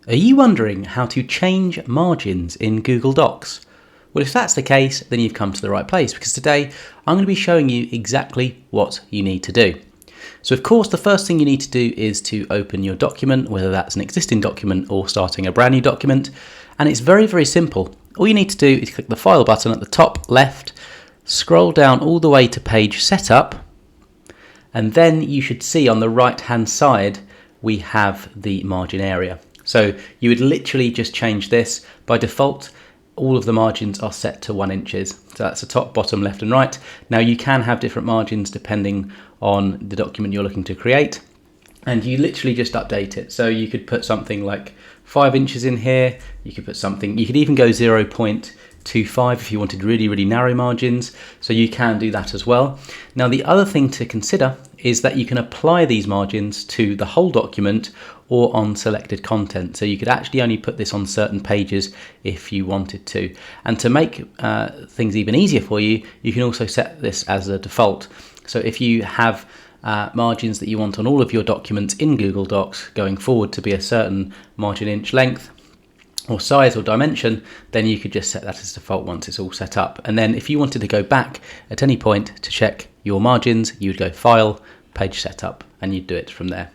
Are you wondering how to change margins in Google Docs? Well, if that's the case, then you've come to the right place, because today I'm going to be showing you exactly what you need to do. So of course, the first thing you need to do is to open your document, whether that's an existing document or starting a brand new document. And it's very, very simple. All you need to do is click the File button at the top left, scroll down all the way to Page Setup, and then you should see on the right-hand side, we have the margin area. So you would literally just change this. By default, all of the margins are set to 1 inches. So that's the top, bottom, left and right. Now you can have different margins depending on the document you're looking to create. And you literally just update it. So you could put something like 5 inches in here. You could put something, you could even go 0.25 if you wanted really, really narrow margins. So you can do that as well. Now the other thing to consider is that you can apply these margins to the whole document or on selected content. So you could actually only put this on certain pages if you wanted to. And to make things even easier for you, you can also set this as a default. So if you have margins that you want on all of your documents in Google Docs going forward to be a certain margin inch length or size or dimension, then you could just set that as default once it's all set up. And then if you wanted to go back at any point to check your margins, you would go File, Page Setup, and you'd do it from there.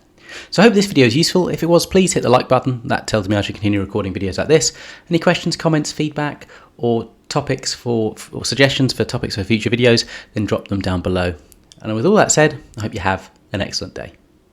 So I hope this video is useful. If it was, please hit the like button. That tells me I should continue recording videos like this. Any questions, comments, feedback, or topics or suggestions for topics for future videos, then drop them down below. And with all that said, I hope you have an excellent day.